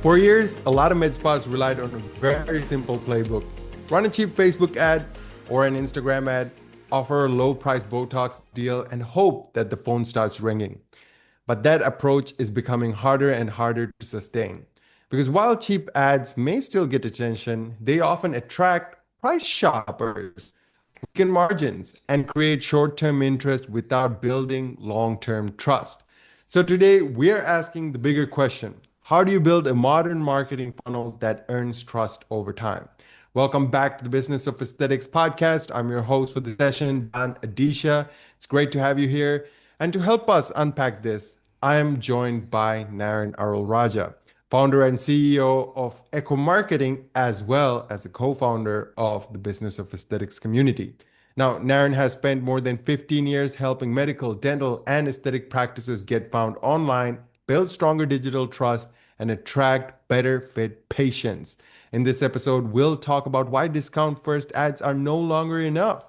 For years, a lot of med spas relied on a very simple playbook. Run a cheap Facebook ad or an Instagram ad, offer a low price Botox deal, and hope that the phone starts ringing. But that approach is becoming harder and harder to sustain. Because while cheap ads may still get attention, they often attract price shoppers, weaken margins, and create short term interest without building long term trust. So today we're asking the bigger question: how do you build a modern marketing funnel that earns trust over time? Welcome back to the Business of Aesthetics podcast. I'm your host for the session, Dan Adisha. It's great to have you here. And to help us unpack this, I am joined by Naren Raja, founder and CEO of Echo Marketing, as well as a co-founder of the Business of Aesthetics community. Now, Naren has spent more than 15 years helping medical, dental, and aesthetic practices get found online, build stronger digital trust, and attract better fit patients. In this episode, we'll talk about why discount first ads are no longer enough,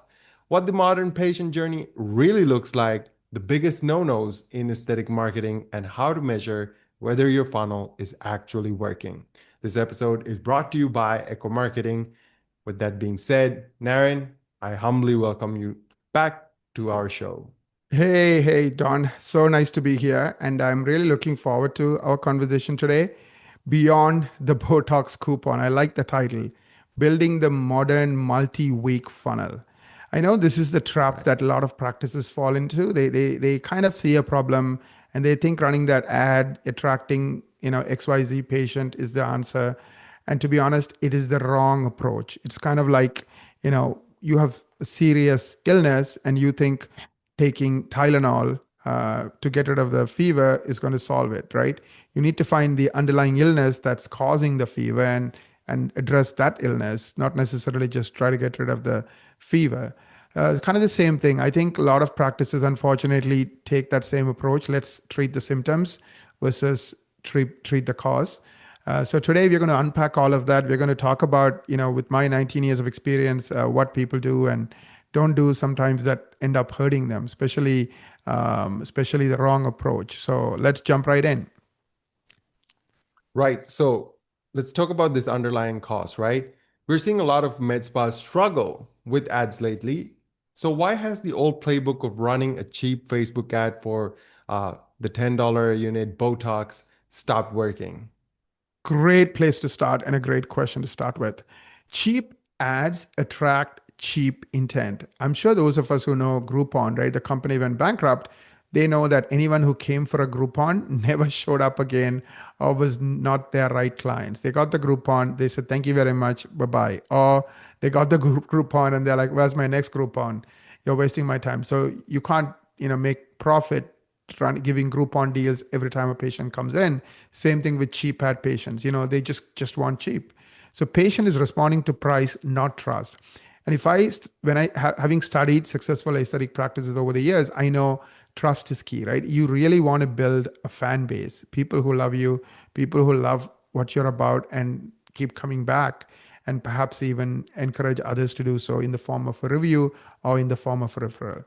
what the modern patient journey really looks like, the biggest no-nos in aesthetic marketing, and how to measure whether your funnel is actually working. This episode is brought to you by Echo Marketing. With that being said, Naren, I humbly welcome you back to our show. Hey, Don. So nice to be here. And I'm really looking forward to our conversation today. Beyond the Botox coupon. I like the title, Building the Modern Multi-Week Funnel. I know this is the trap that a lot of practices fall into. They kind of see a problem and they think running that ad, attracting, XYZ patient is the answer. And to be honest, it is the wrong approach. It's kind of like, you have a serious illness and you think taking Tylenol to get rid of the fever is going to solve it, right? You need to find the underlying illness that's causing the fever and address that illness, not necessarily just try to get rid of the fever. Kind of the same thing. I think a lot of practices, unfortunately, take that same approach. Let's treat the symptoms versus treat the cause. So today we're going to unpack all of that. We're going to talk about, with my 19 years of experience, what people do and don't do sometimes that end up hurting them, especially the wrong approach. So let's jump right in. Right. So let's talk about this underlying cause, right? We're seeing a lot of med spas struggle with ads lately. So why has the old playbook of running a cheap Facebook ad for the $10 a unit Botox stopped working? Great place to start and a great question to start with. Cheap ads attract cheap intent. I'm sure those of us who know Groupon, right? The company went bankrupt. They know that anyone who came for a Groupon never showed up again or was not their right clients. They got the Groupon. They said, thank you very much. Bye-bye. Or they got the Groupon and they're like, where's my next Groupon? You're wasting my time. So you can't, make profit giving Groupon deals every time a patient comes in. Same thing with cheap ad patients. They just want cheap. So patient is responding to price, not trust. And having studied successful aesthetic practices over the years, I know trust is key, right? You really want to build a fan base, people who love you, people who love what you're about and keep coming back, and perhaps even encourage others to do so in the form of a review or in the form of a referral.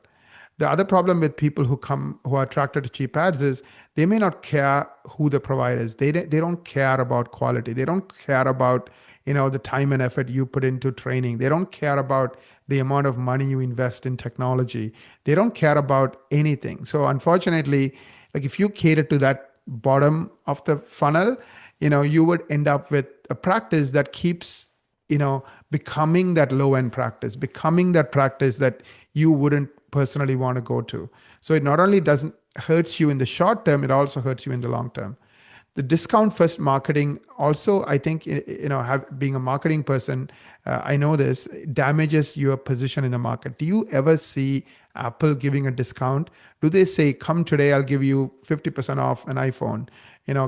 The other problem with people who are attracted to cheap ads is they may not care who the provider is. They don't care about quality. They don't care about the time and effort you put into training. They don't care about the amount of money you invest in technology. They don't care about anything. So unfortunately, like if you cater to that bottom of the funnel, you would end up with a practice that keeps, becoming that low end practice, becoming that practice that you wouldn't personally want to go to. So it not only doesn't hurts you in the short term, it also hurts you in the long term. The discount first marketing also, I think, being a marketing person, I know this damages your position in the market. Do you ever see Apple giving a discount? Do they say, come today, I'll give you 50% off an iPhone?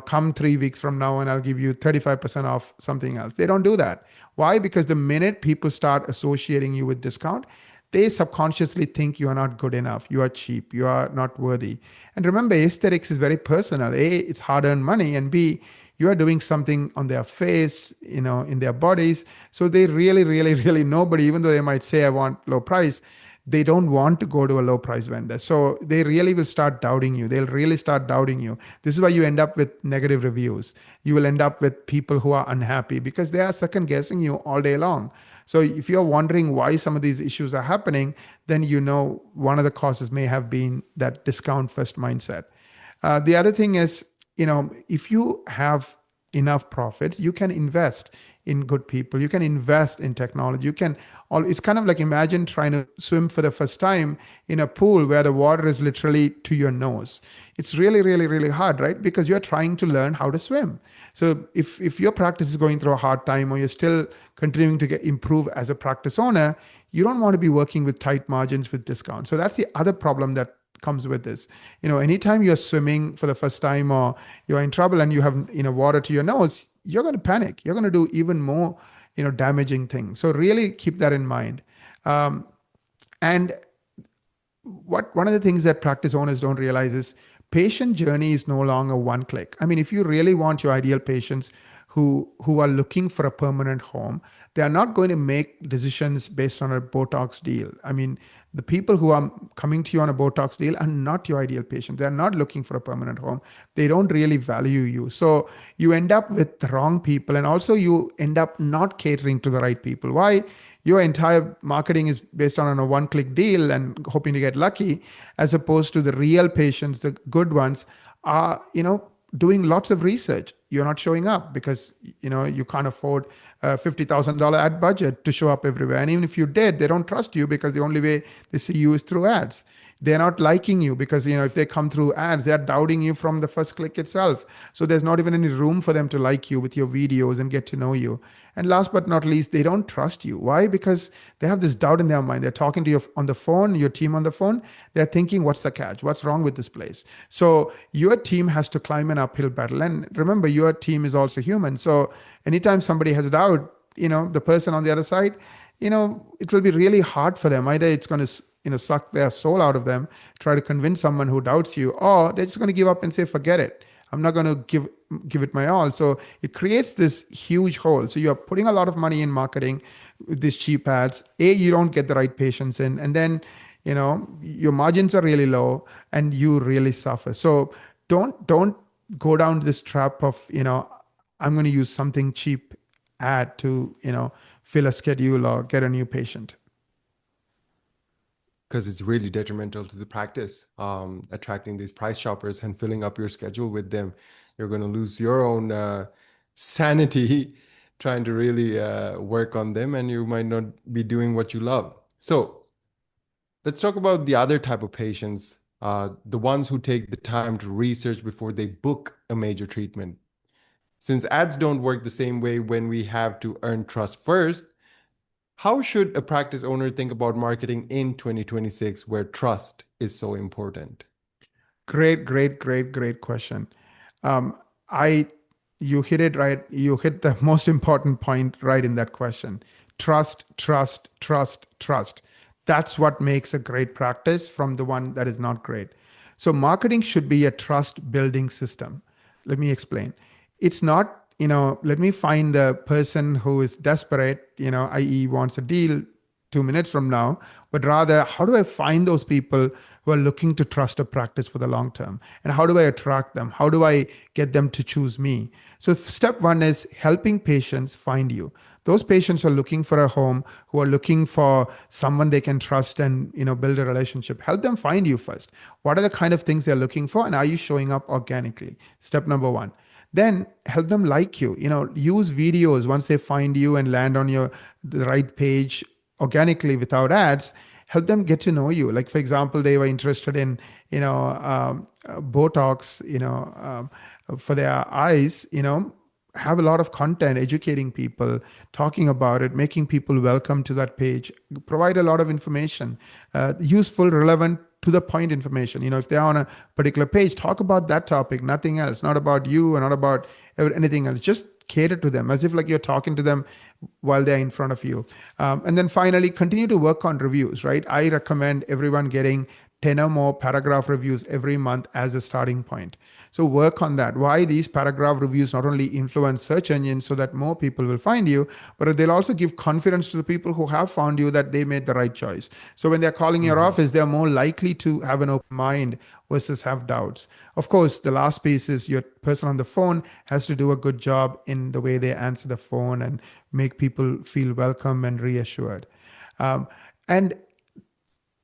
Come 3 weeks from now and I'll give you 35% off something else. They don't do that. Why? Because the minute people start associating you with discount, they subconsciously think you are not good enough. You are cheap. You are not worthy. And remember, aesthetics is very personal. A, it's hard-earned money. And B, you are doing something on their face, in their bodies. So they really, really, really, nobody, even though they might say, I want low price, they don't want to go to a low price vendor. So they really will start doubting you. They'll really start doubting you. This is why you end up with negative reviews. You will end up with people who are unhappy because they are second guessing you all day long. So if you're wondering why some of these issues are happening, then you know one of the causes may have been that discount first mindset. The other thing is, if you have enough profits, you can invest in good people. You can invest in technology. It's kind of like, imagine trying to swim for the first time in a pool where the water is literally to your nose. It's really, really, really hard, right? Because you're trying to learn how to swim. So if your practice is going through a hard time, or you're still continuing to improve as a practice owner, you don't want to be working with tight margins with discounts. So that's the other problem that comes with this. Anytime you're swimming for the first time, or you're in trouble and you have water to your nose, you're going to panic. You're going to do even more damaging things. So really keep that in mind. And one of the things that practice owners don't realize is patient journey is no longer one click. I mean, if you really want your ideal patients who are looking for a permanent home, they are not going to make decisions based on a Botox deal. I mean, the people who are coming to you on a Botox deal are not your ideal patient. They're not looking for a permanent home. They don't really value you. So you end up with the wrong people, and also you end up not catering to the right people. Why? Your entire marketing is based on a one-click deal and hoping to get lucky, as opposed to the real patients, the good ones, are, doing lots of research. You're not showing up because you can't afford a $50,000 ad budget to show up everywhere. And even if you did, they don't trust you because the only way they see you is through ads. They're not liking you because if they come through ads, they're doubting you from the first click itself. So there's not even any room for them to like you with your videos and get to know you. And last but not least, they don't trust you. Why? Because they have this doubt in their mind. They're talking to you on the phone, your team on the phone. They're thinking, what's the catch? What's wrong with this place? So your team has to climb an uphill battle. And remember, your team is also human. So anytime somebody has a doubt, the person on the other side, it will be really hard for them. Either it's going to suck their soul out of them, try to convince someone who doubts you, or they're just going to give up and say, forget it. I'm not going to give it my all. So it creates this huge hole. So you're putting a lot of money in marketing with these cheap ads. You don't get the right patients in, and then your margins are really low and you really suffer. So don't go down this trap of I'm going to use something cheap ad to fill a schedule or get a new patient. Because it's really detrimental to the practice, attracting these price shoppers and filling up your schedule with them. You're going to lose your own sanity trying to really work on them, and you might not be doing what you love. So let's talk about the other type of patients, the ones who take the time to research before they book a major treatment. Since ads don't work the same way when we have to earn trust first, how should a practice owner think about marketing in 2026 where trust is so important? Great question. You hit it right. You hit the most important point right in that question. Trust. That's what makes a great practice from the one that is not great. So marketing should be a trust building system. Let me explain. It's not, let me find the person who is desperate, i.e. wants a deal 2 minutes from now, but rather, how do I find those people who are looking to trust a practice for the long term? And how do I attract them? How do I get them to choose me? So step one is helping patients find you. Those patients are looking for a home, who are looking for someone they can trust and build a relationship. Help them find you first. What are the kind of things they're looking for, and are you showing up organically? Step number one. Then help them like you. Use videos once they find you and land on the right page organically without ads. Help them get to know you. Like, for example, they were interested in Botox, for their eyes. Have a lot of content educating people, talking about it, making people welcome to that page. Provide a lot of information, useful, relevant, to the point information. If they're on a particular page, talk about that topic, nothing else, not about you and not about anything else. Just cater to them as if like you're talking to them while they're in front of you. And then finally, continue to work on reviews, right? I recommend everyone getting 10 or more paragraph reviews every month as a starting point. So work on that. Why these paragraph reviews not only influence search engines so that more people will find you, but they'll also give confidence to the people who have found you that they made the right choice. So when they're calling your office, they're more likely to have an open mind versus have doubts. Of course, the last piece is your person on the phone has to do a good job in the way they answer the phone and make people feel welcome and reassured. And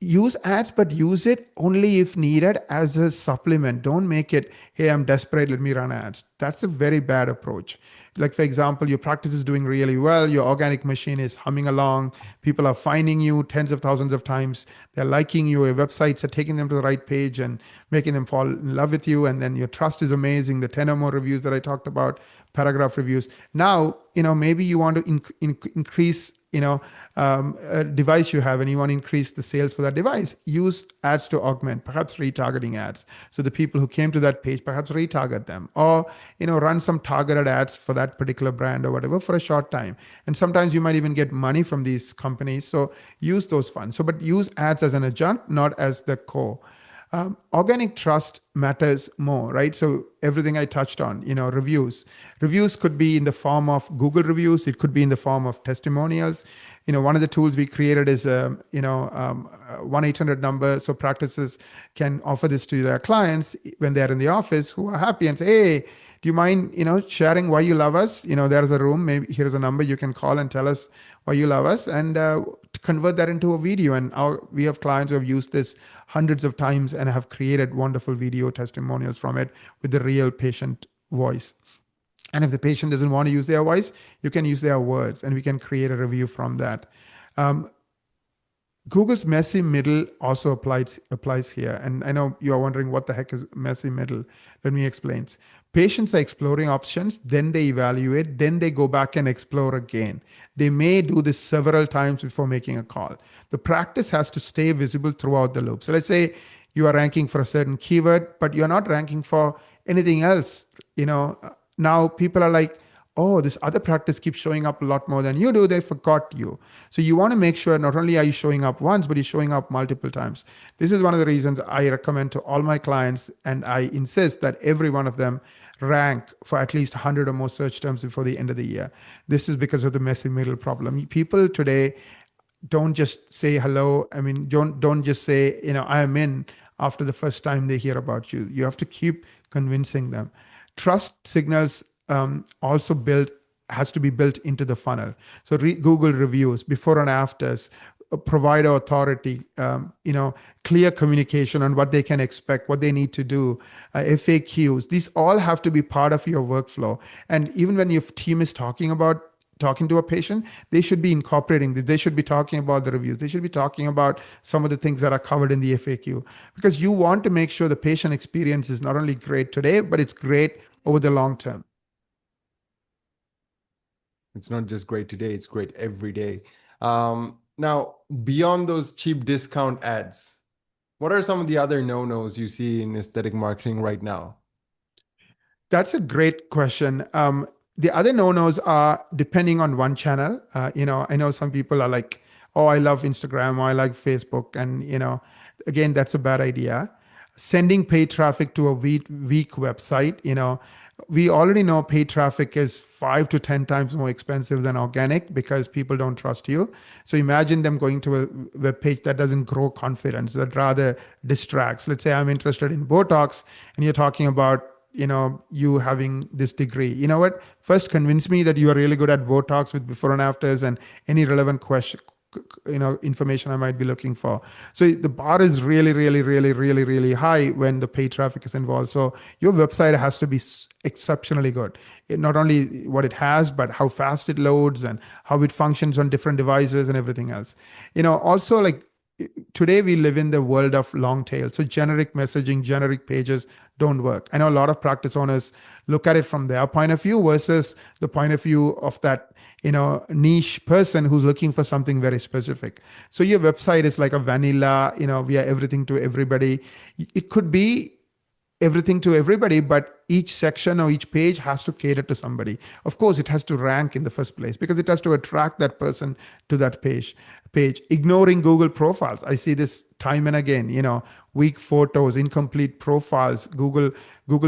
use ads, but use it only if needed as a supplement. Don't make it, hey, I'm desperate, let me run ads. That's a very bad approach. Like, for example, your practice is doing really well, your organic machine is humming along, people are finding you tens of thousands of times, they're liking you, your websites are taking them to the right page and making them fall in love with you, and then your trust is amazing, the 10 or more reviews that I talked about, paragraph reviews. Now, maybe you want to increase a device you have and you want to increase the sales for that device. Use ads to augment, perhaps retargeting ads. So the people who came to that page, perhaps retarget them, or run some targeted ads for that particular brand or whatever for a short time. And sometimes you might even get money from these companies. So use those funds. But use ads as an adjunct, not as the core. Organic trust matters more, right? So everything I touched on, reviews. Reviews could be in the form of Google reviews. It could be in the form of testimonials. One of the tools we created is a 1-800 number, so practices can offer this to their clients when they're in the office who are happy and say, hey, do you mind, sharing why you love us? There's a room, maybe here's a number you can call and tell us why you love us, and convert that into a video. And we have clients who have used this hundreds of times and have created wonderful video testimonials from it with the real patient voice. And if the patient doesn't want to use their voice, you can use their words and we can create a review from that. Google's messy middle also applies here. And I know you're wondering what the heck is messy middle. Let me explain. Patients are exploring options, then they evaluate, then they go back and explore again. They may do this several times before making a call. The practice has to stay visible throughout the loop. So let's say you are ranking for a certain keyword, but you're not ranking for anything else. Now people are like, oh, this other practice keeps showing up a lot more than you do. They forgot you. So you want to make sure not only are you showing up once, but you're showing up multiple times. This is one of the reasons I recommend to all my clients, and I insist that every one of them rank for at least 100 or more search terms before the end of the year. This is because of the messy middle problem. People today don't just say hello. I mean, don't just say, I am in after the first time they hear about you. You have to keep convincing them. Trust signals also has to be built into the funnel. So Google reviews, before and afters, provider authority, clear communication on what they can expect, what they need to do, FAQs. These all have to be part of your workflow. And even when your team is talking to a patient, they should be incorporating this. They should be talking about the reviews. They should be talking about some of the things that are covered in the FAQ, because you want to make sure the patient experience is not only great today, but it's great over the long term. It's not just great today, it's great every day. Now, beyond those cheap discount ads, what are some of the other no-nos you see in aesthetic marketing right now? That's a great question. The other no-nos are depending on one channel. I know some people are like, oh, I love Instagram, or I like Facebook. And, again, that's a bad idea. Sending paid traffic to a weak website, we already know paid traffic is 5 to 10 times more expensive than organic because people don't trust you. So imagine them going to a web page that doesn't grow confidence, that rather distracts. Let's say I'm interested in Botox and you're talking about, you having this degree. You know what? First convince me that you are really good at Botox with before and afters and any relevant information I might be looking for. So the bar is really, really, really, really, really high when the paid traffic is involved. So your website has to be exceptionally good. Not only what it has, but how fast it loads and how it functions on different devices and everything else. Also, like, today we live in the world of long tail. So generic messaging, generic pages don't work. I know a lot of practice owners look at it from their point of view versus the point of view of that niche person who's looking for something very specific. So your website is like a vanilla, we are everything to everybody. It could be everything to everybody, but each section or each page has to cater to somebody. Of course, it has to rank in the first place because it has to attract that person to that page. Ignoring Google profiles. I see this time and again, weak photos, incomplete profiles. Google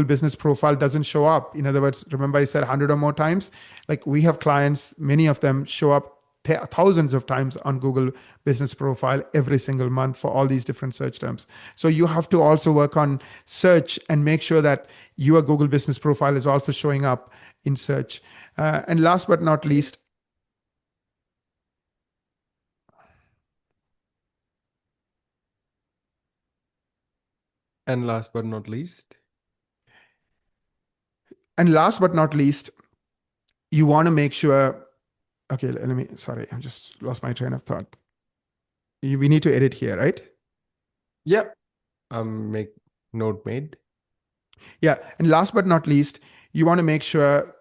business profile doesn't show up. In other words, remember I said 100 or more times? Like we have clients, many of them show up thousands of times on Google business profile every single month for all these different search terms. So you have to also work on search and make sure that your Google business profile is also showing up in search. And last but not least, And last but not least, and last but not least, you want to make sure, okay, sorry, I just lost my train of thought. We need to edit here, right? yep, make note made. Yeah. And last but not least, you want to make sure,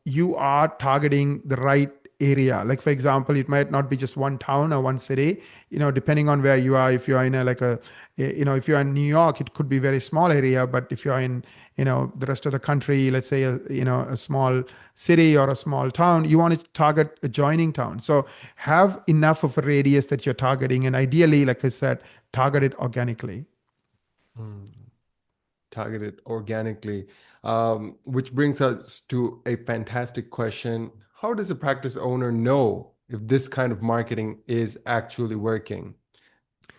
you are targeting the right area. Like for example, it might not be just one town or one city, depending on where you are. If you are in if you're in New York, it could be a very small area, but if you're in, the rest of the country, let's say, a small city or a small town, you want to target adjoining town. So have enough of a radius that you're targeting. And ideally, like I said, target it organically. Targeted organically, which brings us to a fantastic question. How does a practice owner know if this kind of marketing is actually working?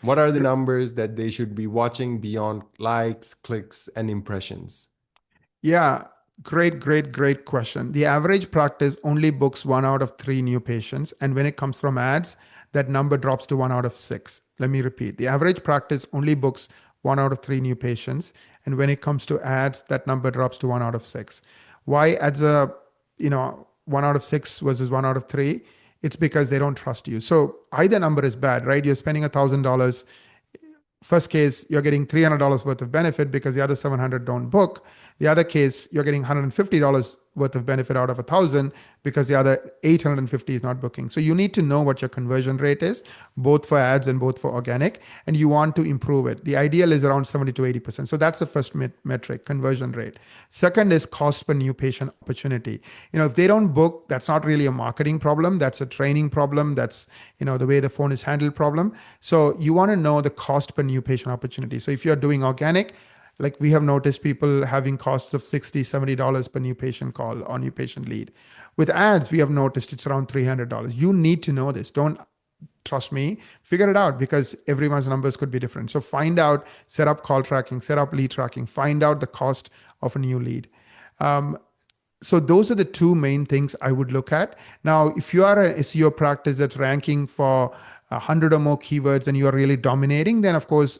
What are the numbers that they should be watching beyond likes, clicks, and impressions? Yeah, great question. The average practice only books 1 out of 3 new patients. And when it comes from ads, that number drops to 1 out of 6. Let me repeat. The average practice only books 1 out of 3 new patients. And when it comes to ads, that number drops to 1 out of 6. Why ads are, 1 out of 6 versus 1 out of 3? It's because they don't trust you. So either number is bad, right? You're spending $1,000. First case, you're getting $300 worth of benefit because the other 700 don't book. The other case, you're getting $150 worth of benefit out of 1,000 because the other 850 is not booking. So you need to know what your conversion rate is, both for ads and both for organic, and you want to improve it. The ideal is around 70 to 80%. So that's the first metric, conversion rate. Second is cost per new patient opportunity. If they don't book, that's not really a marketing problem. That's a training problem. That's, the way the phone is handled problem. So you want to know the cost per new patient opportunity. So if you're doing organic, like we have noticed people having costs of $60, $70 per new patient call or new patient lead. With ads, we have noticed it's around $300. You need to know this. Don't trust me, figure it out because everyone's numbers could be different. So find out, set up call tracking, set up lead tracking, find out the cost of a new lead. So those are the two main things I would look at. Now, if you are an SEO practice that's ranking for 100 or more keywords and you are really dominating, then of course,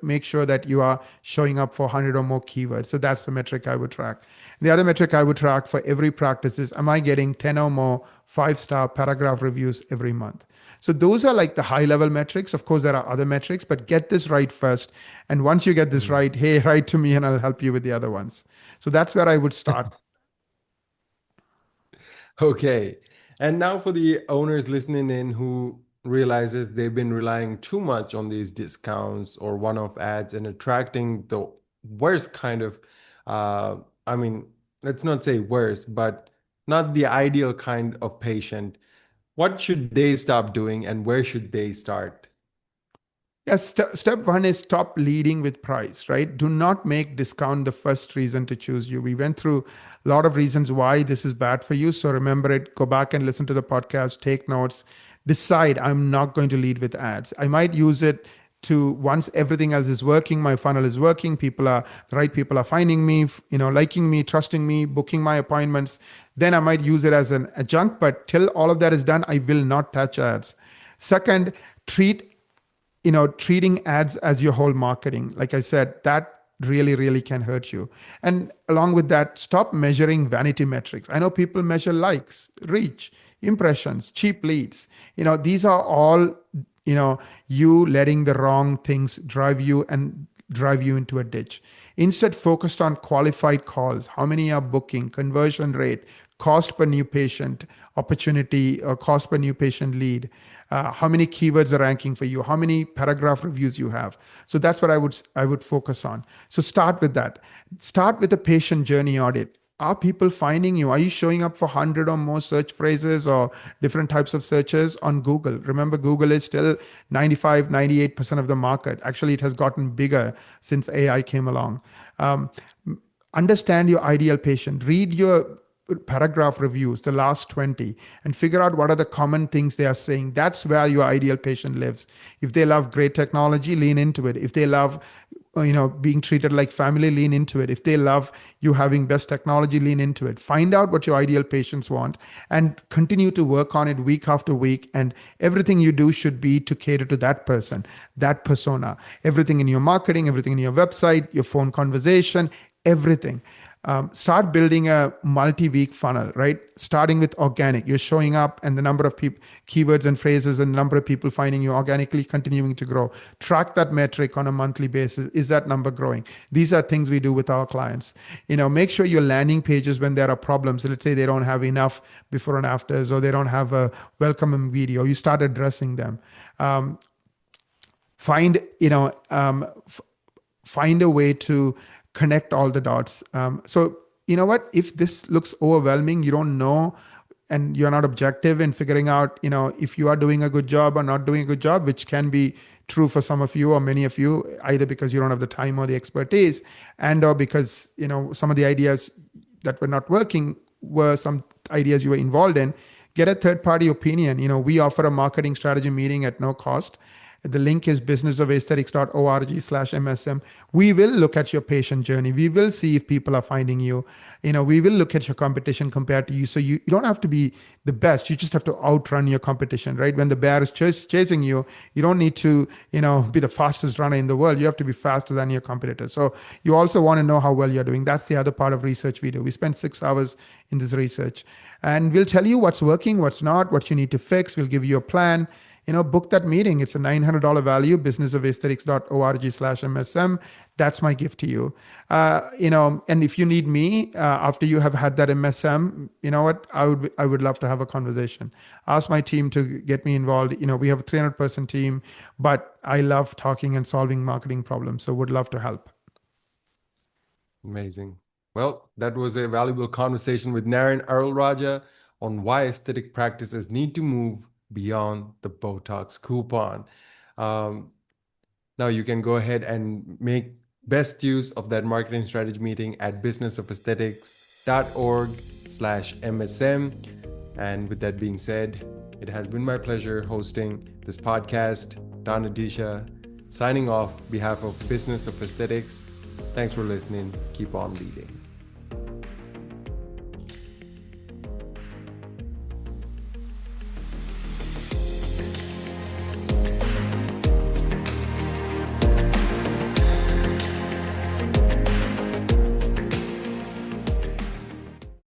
make sure that you are showing up for 100 or more keywords. So that's the metric I would track. The other metric I would track for every practice is, am I getting 10 or more 5-star paragraph reviews every month? So those are like the high level metrics. Of course, there are other metrics, but get this right first. And once you get this right, hey, write to me and I'll help you with the other ones. So that's where I would start. Okay. And now for the owners listening in who realizes they've been relying too much on these discounts or one-off ads and attracting the worst kind of, I mean, let's not say worst, but not the ideal kind of patient. What should they stop doing and where should they start? Yes, step one is stop leading with price, right? Do not make discount the first reason to choose you. We went through a lot of reasons why this is bad for you. So remember it, go back and listen to the podcast, take notes, decide I'm not going to lead with ads. I might use it to once everything else is working, my funnel is working, the right people are finding me, liking me, trusting me, booking my appointments. Then I might use it as an adjunct, but till all of that is done, I will not touch ads. Second, treating ads as your whole marketing. Like I said, that really can hurt you. And along with that, stop measuring vanity metrics. I know people measure likes, reach, impressions, cheap leads. These are all, you letting the wrong things drive you into a ditch. Instead, focused on qualified calls, how many are booking, conversion rate, cost per new patient opportunity, or cost per new patient lead, how many keywords are ranking for you, how many paragraph reviews you have. So that's what I would focus on. So start with that. Start with a patient journey audit. Are people finding you? Are you showing up for 100 or more search phrases or different types of searches on Google? Remember, Google is still 95, 98% of the market. Actually, it has gotten bigger since AI came along. Um, Understand your ideal patient. Read your paragraph reviews, the last 20, and figure out what are the common things they are saying. That's where your ideal patient lives. If they love great technology, lean into it. If they love being treated like family, lean into it. If they love you having best technology, lean into it. Find out what your ideal patients want and continue to work on it week after week. And everything you do should be to cater to that person, that persona. Everything in your marketing, everything in your website, your phone conversation, everything. Start building a multi-week funnel, right? Starting with organic. You're showing up and the number of keywords and phrases and the number of people finding you organically continuing to grow. Track that metric on a monthly basis. Is that number growing? These are things we do with our clients. Make sure your landing pages, when there are problems, let's say they don't have enough before and afters, or they don't have a welcoming video, you start addressing them. Find a way to connect all the dots. So you know what? If this looks overwhelming, you don't know, and you're not objective in figuring out, if you are doing a good job or not doing a good job, which can be true for some of you or many of you, either because you don't have the time or the expertise, or because some of the ideas that were not working were some ideas you were involved in. Get a third-party opinion. We offer a marketing strategy meeting at no cost. The link is businessofesthetics.org/MSM. We will look at your patient journey. We will see if people are finding you. We will look at your competition compared to you. So you don't have to be the best. You just have to outrun your competition, right? When the bear is chasing you, you don't need to, be the fastest runner in the world. You have to be faster than your competitors. So you also want to know how well you're doing. That's the other part of research we do. We spend 6 hours in this research, and we'll tell you what's working, what's not, what you need to fix. We'll give you a plan. Book that meeting. It's a $900 value, businessofesthetics.org/MSM. That's my gift to you. And if you need me after you have had that MSM, you know what? I would love to have a conversation. Ask my team to get me involved. We have a 300-person team, but I love talking and solving marketing problems. So would love to help. Amazing. Well, that was a valuable conversation with Naren Arulraja on why aesthetic practices need to move beyond the Botox coupon. Now you can go ahead and make best use of that marketing strategy meeting at businessofesthetics.org/MSM. And with that being said, it has been my pleasure hosting this podcast. Don Adisha signing off behalf of Business of Aesthetics. Thanks for listening. Keep on leading.